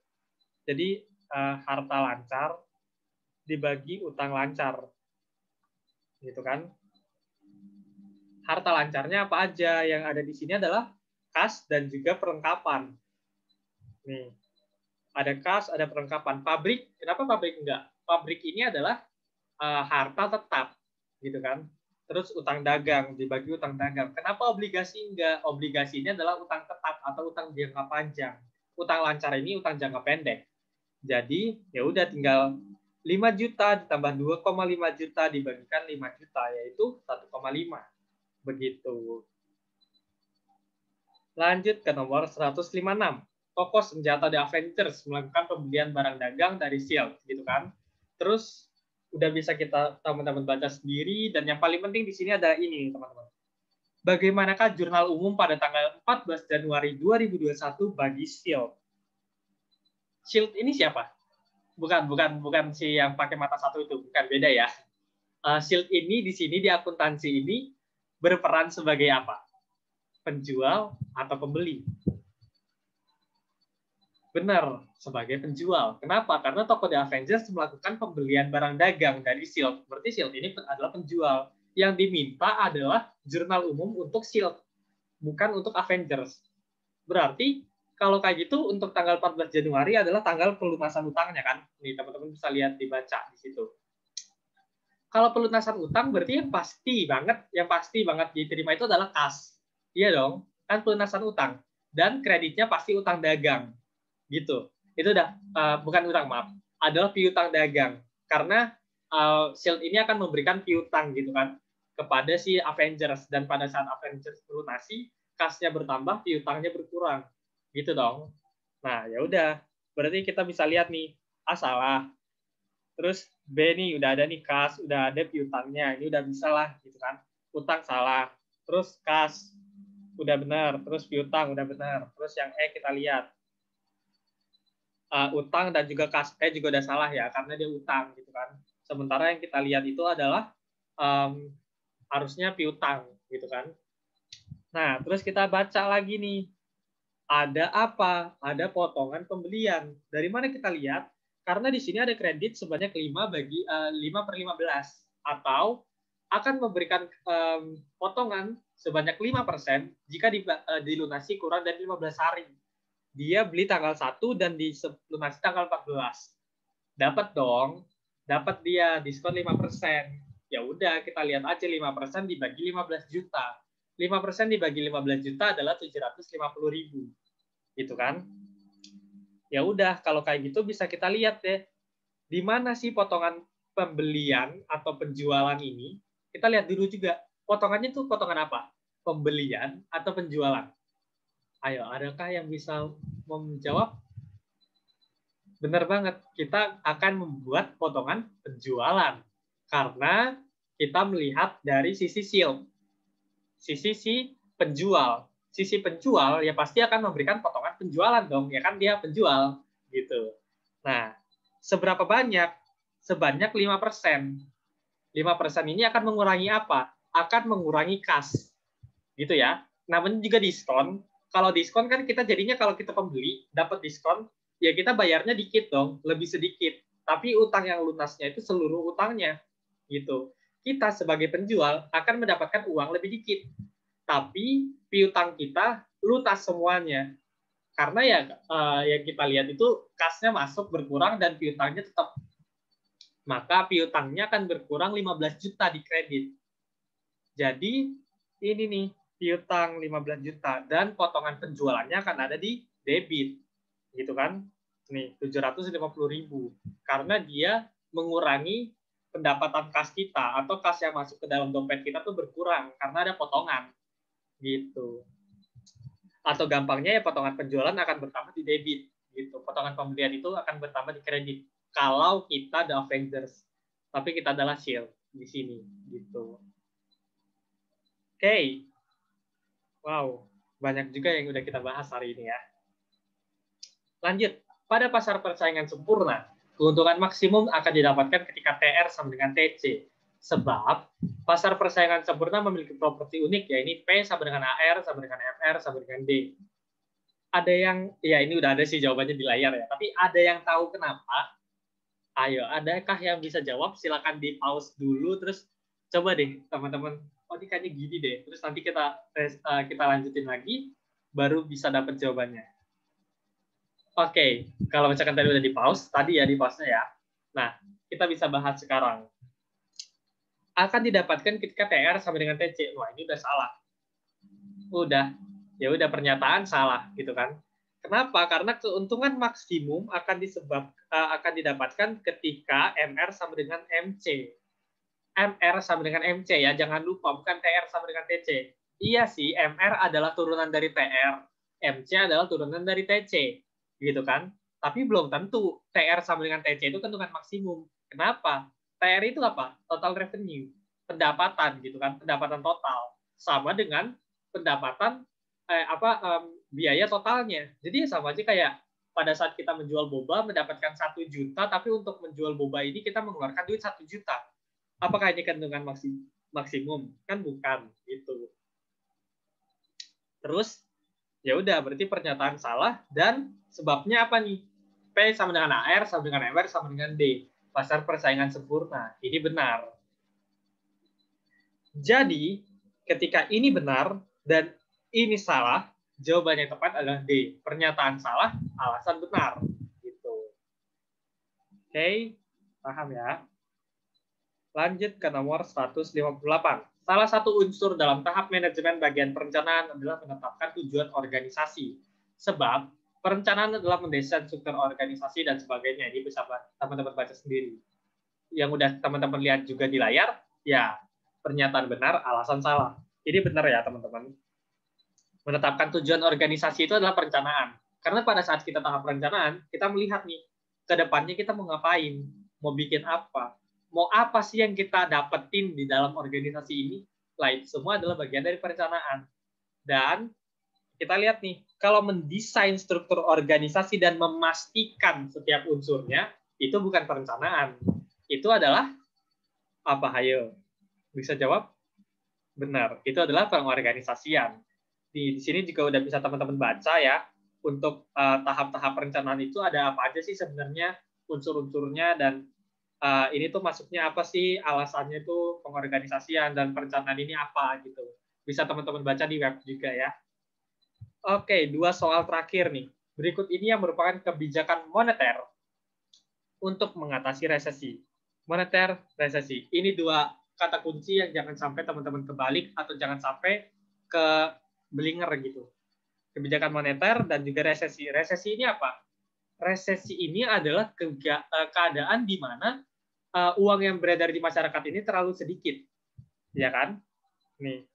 Jadi harta lancar dibagi utang lancar. Gitu kan? Harta lancarnya apa aja? Yang ada di sini adalah kas dan juga perlengkapan. Nih. Ada kas, ada perlengkapan. Pabrik, kenapa pabrik enggak? Pabrik ini adalah harta tetap, gitu kan? Terus utang dagang, dibagi utang dagang. Kenapa obligasi enggak? Obligasi ini adalah utang tetap atau utang jangka panjang. Utang lancar ini utang jangka pendek. Jadi, ya udah tinggal 5 juta ditambah 2,5 juta dibagikan 5 juta, yaitu 1,5. Begitu. Lanjut ke nomor 156. Toko senjata The Avengers melakukan pembelian barang dagang dari S.H.I.E.L.D. gitu kan. Terus udah bisa kita teman-teman baca sendiri dan yang paling penting di sini ada ini teman-teman. Bagaimanakah jurnal umum pada tanggal 14 Januari 2021 bagi S.H.I.E.L.D.? S.H.I.E.L.D. ini siapa? Bukan si yang pakai mata satu itu, bukan, beda ya. S.H.I.E.L.D. ini di sini di akuntansi ini berperan sebagai apa? Penjual atau pembeli? Benar, sebagai penjual. Kenapa? Karena toko The Avengers melakukan pembelian barang dagang dari S.H.I.E.L.D. Berarti S.H.I.E.L.D. ini adalah penjual. Yang diminta adalah jurnal umum untuk S.H.I.E.L.D. bukan untuk Avengers. Berarti kalau kayak gitu untuk tanggal 14 Januari adalah tanggal pelunasan utangnya kan? Nih teman-teman bisa lihat dibaca di situ. Kalau pelunasan utang berarti yang pasti banget diterima itu adalah kas. Iya dong, kan pelunasan utang. Dan kreditnya pasti utang dagang. Gitu. Itu udah bukan utang, maaf. Adalah piutang dagang. Karena S.H.I.E.L.D. ini akan memberikan piutang gitu kan kepada si Avengers dan pada saat Avengers melunasi, kasnya bertambah, piutangnya berkurang. Gitu dong. Nah, ya udah. Berarti kita bisa lihat nih, A salah. Terus B nih udah ada nih kas, udah ada piutangnya. Ini udah bisa lah gitu kan. Utang salah. Terus kas udah benar, terus piutang udah benar. Terus yang E kita lihat utang dan juga kas juga udah salah ya karena dia utang gitu kan. Sementara yang kita lihat itu adalah harusnya piutang gitu kan. Nah, terus kita baca lagi nih. Ada apa? Ada potongan pembelian. Dari mana kita lihat? Karena di sini ada kredit sebanyak 5/15 atau akan memberikan potongan sebanyak 5% jika dilunasi kurang dari 15 hari. Dia beli tanggal 1 dan dilunasi tanggal 14. Dapat dong. Dapat dia diskon 5%. Ya udah, kita lihat aja 5% dibagi 15 juta. 5% dibagi 15 juta adalah 750.000. Gitu kan? Ya udah, kalau kayak gitu bisa kita lihat deh. Di mana sih potongan pembelian atau penjualan ini, kita lihat dulu juga potongannya tuh potongan apa? Pembelian atau penjualan? Ayo, adakah yang bisa menjawab? Benar banget, kita akan membuat potongan penjualan. Karena kita melihat dari sisi yield, sisi si penjual. Sisi penjual ya pasti akan memberikan potongan penjualan dong, ya kan dia penjual gitu. Nah, seberapa banyak? Sebanyak 5%. 5% ini akan mengurangi apa? Akan mengurangi kas. Gitu ya. Namanya juga diskon. Kalau diskon kan kita jadinya kalau kita pembeli dapat diskon, ya kita bayarnya dikit dong, lebih sedikit. Tapi utang yang lunasnya itu seluruh utangnya. Gitu. Kita sebagai penjual akan mendapatkan uang lebih dikit. Tapi piutang kita lunas semuanya. Karena ya yang kita lihat itu kasnya masuk berkurang dan piutangnya tetap. Maka piutangnya akan berkurang 15 juta di kredit. Jadi ini nih piutang 15 juta dan potongan penjualannya akan ada di debit. Gitu kan? Nih 750.000 karena dia mengurangi pendapatan kas kita atau kas yang masuk ke dalam dompet kita tuh berkurang karena ada potongan gitu. Atau gampangnya ya potongan penjualan akan bertambah di debit gitu. Potongan pembelian itu akan bertambah di kredit kalau kita ada Avengers. Tapi kita adalah shield di sini gitu. Oke. Wow, banyak juga yang udah kita bahas hari ini ya. Lanjut, pada pasar persaingan sempurna, keuntungan maksimum akan didapatkan ketika TR sama dengan TC. Sebab pasar persaingan sempurna memiliki properti unik, yaitu P sama dengan AR, sama dengan FR, sama dengan D. Ada yang, ya ini udah ada sih jawabannya di layar ya, tapi ada yang tahu kenapa? Ayo, adakah yang bisa jawab? Silakan di pause dulu, terus coba deh teman-teman. Oh ini kayaknya gini deh. Terus nanti kita lanjutin lagi, baru bisa dapat jawabannya. Oke, kalau misalkan tadi udah di pause, tadi ya di pause-nya ya. Nah, kita bisa bahas sekarang. Akan didapatkan ketika TR sama dengan TC. Wah, ini udah salah. Ya udah pernyataan salah gitu kan. Kenapa? Karena keuntungan maksimum akan didapatkan ketika MR sama dengan MC. MR sama dengan MC ya, jangan lupa bukan TR sama dengan TC. Iya sih, MR adalah turunan dari TR, MC adalah turunan dari TC, gitu kan? Tapi belum tentu TR sama dengan TC itu keuntungan maksimum. Kenapa? TR itu apa? Total revenue, pendapatan gitu kan, pendapatan total sama dengan pendapatan biaya totalnya. Jadi sama aja kayak pada saat kita menjual boba mendapatkan 1 juta, tapi untuk menjual boba ini kita mengeluarkan duit 1 juta. Apakah ini kandungan maksimum? Kan bukan gitu. Terus ya udah berarti pernyataan salah dan sebabnya apa nih? P sama dengan AR sama dengan MR sama dengan D. Pasar persaingan sempurna. Ini benar. Jadi ketika ini benar dan ini salah, jawaban yang tepat adalah D. Pernyataan salah, alasan benar. Gitu. Oke, paham ya? Lanjut ke nomor 158. Salah satu unsur dalam tahap manajemen bagian perencanaan adalah menetapkan tujuan organisasi. Sebab perencanaan adalah mendesain struktur organisasi dan sebagainya. Ini bisa teman-teman baca sendiri. Yang udah teman-teman lihat juga di layar, ya pernyataan benar, alasan salah. Ini benar ya teman-teman. Menetapkan tujuan organisasi itu adalah perencanaan. Karena pada saat kita tahap perencanaan, kita melihat nih, ke depannya kita mau ngapain, mau bikin apa, mau apa sih yang kita dapetin di dalam organisasi ini. Lah itu semua adalah bagian dari perencanaan. Dan kita lihat nih, kalau mendesain struktur organisasi dan memastikan setiap unsurnya, itu bukan perencanaan. Itu adalah apa? Hayo, bisa jawab? Benar, itu adalah pengorganisasian. Di sini juga udah bisa teman-teman baca ya, untuk tahap-tahap perencanaan itu ada apa aja sih sebenarnya unsur-unsurnya, dan ini tuh masuknya apa sih, alasannya itu pengorganisasian, dan perencanaan ini apa gitu. Bisa teman-teman baca di web juga ya. Oke, 2 soal terakhir nih. Berikut ini yang merupakan kebijakan moneter untuk mengatasi resesi. Moneter, resesi. Ini 2 kata kunci yang jangan sampai teman-teman kebalik atau jangan sampai ke belinger gitu. Kebijakan moneter dan juga resesi. Resesi ini apa? Resesi ini adalah keadaan di mana uang yang beredar di masyarakat ini terlalu sedikit, ya kan? Nih.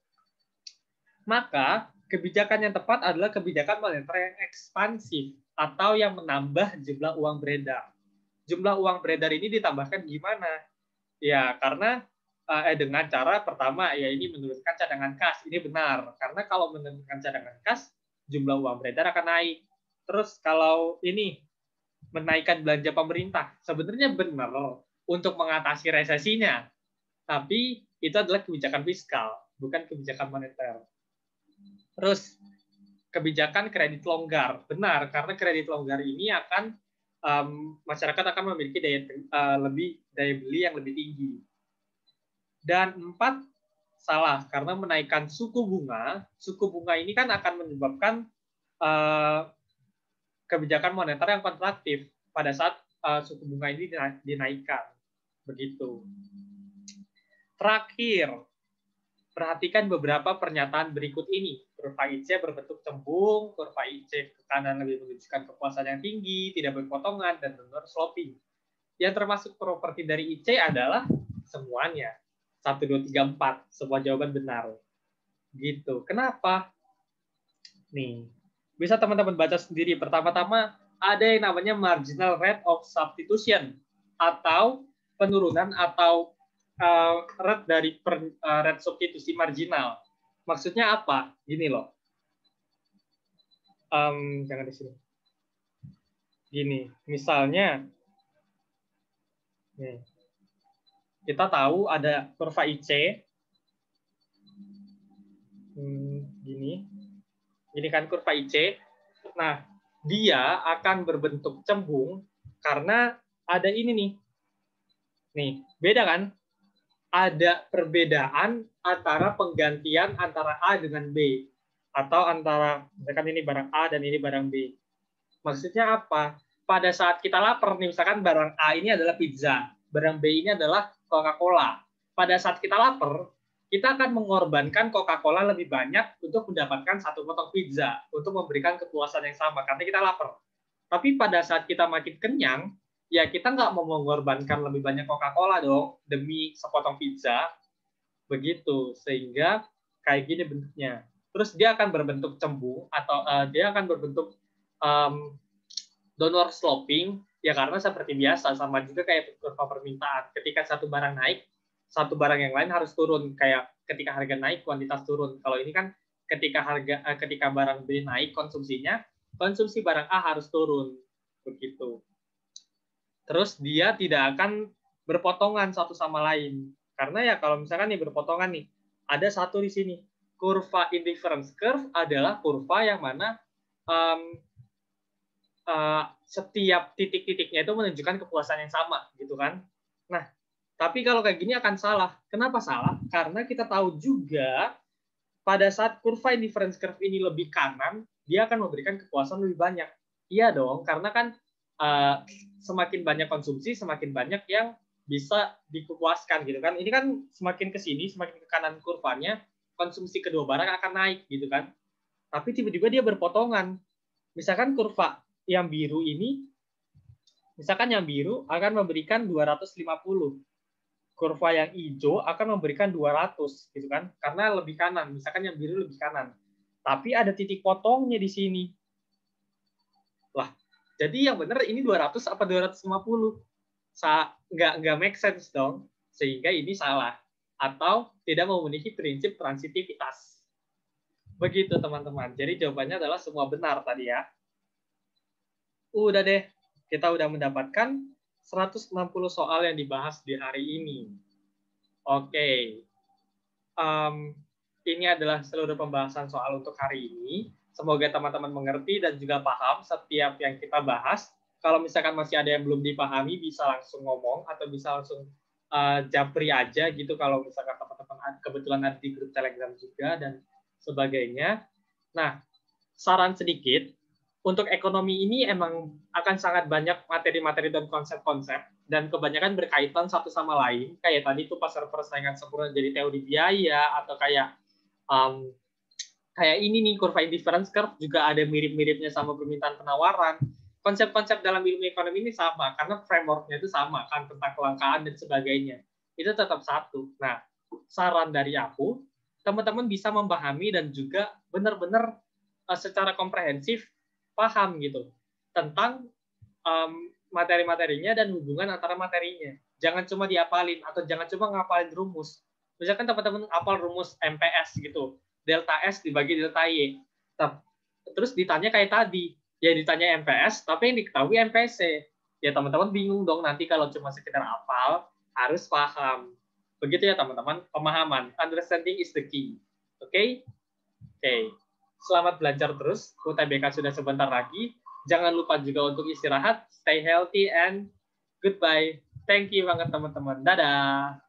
Maka kebijakan yang tepat adalah kebijakan moneter yang ekspansif atau yang menambah jumlah uang beredar. Jumlah uang beredar ini ditambahkan gimana? Ya, karena dengan cara pertama, ya ini menurunkan cadangan kas. Ini benar, karena kalau menurunkan cadangan kas, jumlah uang beredar akan naik. Terus kalau ini menaikkan belanja pemerintah, sebenarnya benar untuk mengatasi resesinya, tapi itu adalah kebijakan fiskal, bukan kebijakan moneter. Terus kebijakan kredit longgar, benar, karena kredit longgar ini akan masyarakat akan memiliki daya beli yang lebih tinggi. Dan 4, salah, karena menaikkan suku bunga ini kan akan menyebabkan kebijakan moneter yang kontraktif pada saat suku bunga ini dinaikkan. Begitu. Terakhir, perhatikan beberapa pernyataan berikut ini. Kurva IC berbentuk cembung, kurva IC ke kanan lebih menunjukkan kepuasan yang tinggi, tidak berpotongan, dan downward sloping. Yang termasuk properti dari IC adalah semuanya. 1, 2, 3, 4. Semua jawaban benar. Gitu. Kenapa? Nih, bisa teman-teman baca sendiri. Pertama-tama, ada yang namanya marginal rate of substitution, atau penurunan atau rate dari rate substitusi marginal. Maksudnya apa? Gini loh. Jangan di sini. Gini, misalnya, nih, kita tahu ada kurva IC. Gini kan kurva IC. Nah, dia akan berbentuk cembung karena ada ini nih. Nih, beda kan? Ada perbedaan antara penggantian antara A dengan B, atau antara misalkan ini barang A dan ini barang B. Maksudnya apa? Pada saat kita lapar nih, misalkan barang A ini adalah pizza, barang B ini adalah Coca-Cola. Pada saat kita lapar, kita akan mengorbankan Coca-Cola lebih banyak untuk mendapatkan satu potong pizza, untuk memberikan kepuasan yang sama karena kita lapar. Tapi pada saat kita makin kenyang, ya kita nggak mau mengorbankan lebih banyak Coca-Cola dong demi sepotong pizza. Begitu, sehingga kayak gini bentuknya. Terus dia akan berbentuk cembung, atau dia akan berbentuk downward sloping, ya karena seperti biasa, sama juga kayak kurva permintaan. Ketika satu barang naik, satu barang yang lain harus turun. Kayak ketika harga naik, kuantitas turun. Kalau ini kan ketika barang B naik konsumsinya, konsumsi barang A harus turun. Begitu. Terus dia tidak akan berpotongan satu sama lain. Karena ya kalau misalkan nih berpotongan nih, ada satu di sini. Kurva indifference curve adalah kurva yang mana setiap titik-titiknya itu menunjukkan kepuasan yang sama, gitu kan? Nah, tapi kalau kayak gini akan salah. Kenapa salah? Karena kita tahu juga pada saat kurva indifference curve ini lebih kanan, dia akan memberikan kepuasan lebih banyak. Iya dong, karena kan semakin banyak konsumsi, semakin banyak yang bisa dipuaskan, gitu kan? Ini kan semakin ke sini, semakin ke kanan kurvanya, konsumsi kedua barang akan naik, gitu kan? Tapi tiba-tiba dia berpotongan. Misalkan kurva yang biru ini, misalkan yang biru akan memberikan 250. Kurva yang hijau akan memberikan 200, gitu kan? Karena lebih kanan, misalkan yang biru lebih kanan. Tapi ada titik potongnya di sini. Lah, jadi yang benar ini 200 apa 250? Nggak make sense dong. Sehingga ini salah. Atau tidak memenuhi prinsip transitivitas. Begitu teman-teman. Jadi jawabannya adalah semua benar tadi ya. Udah deh. Kita udah mendapatkan 160 soal yang dibahas di hari ini. Oke. Ini adalah seluruh pembahasan soal untuk hari ini. Semoga teman-teman mengerti dan juga paham setiap yang kita bahas. Kalau misalkan masih ada yang belum dipahami, bisa langsung ngomong atau bisa langsung japri aja gitu kalau misalkan teman-teman kebetulan ada di grup Telegram juga dan sebagainya. Nah, saran sedikit, untuk ekonomi ini emang akan sangat banyak materi-materi dan konsep-konsep, dan kebanyakan berkaitan satu sama lain. Kayak tadi tuh pasar persaingan sempurna jadi teori biaya, atau kayak ini nih kurva indifference curve juga ada mirip-miripnya sama permintaan penawaran. konsep-konsep dalam ilmu ekonomi ini sama, karena framework-nya itu sama kan, tentang kelangkaan dan sebagainya. Itu tetap satu. Nah, saran dari aku, teman-teman bisa memahami dan juga benar-benar secara komprehensif paham gitu tentang materi-materinya dan hubungan antara materinya. Jangan cuma diapalin atau jangan cuma ngapalin rumus. Misalkan teman-teman apal rumus MPS gitu, delta S dibagi delta Y. Terus ditanya kayak tadi, ya ditanya MPS, tapi yang diketahui MPC. Ya teman-teman bingung dong nanti kalau cuma sekedar apal, harus paham. Begitu ya teman-teman, pemahaman. Understanding is the key. Oke? Okay? Oke. Okay. Selamat belajar terus. UTBK sudah sebentar lagi. Jangan lupa juga untuk istirahat. Stay healthy and goodbye. Thank you banget teman-teman. Dadah.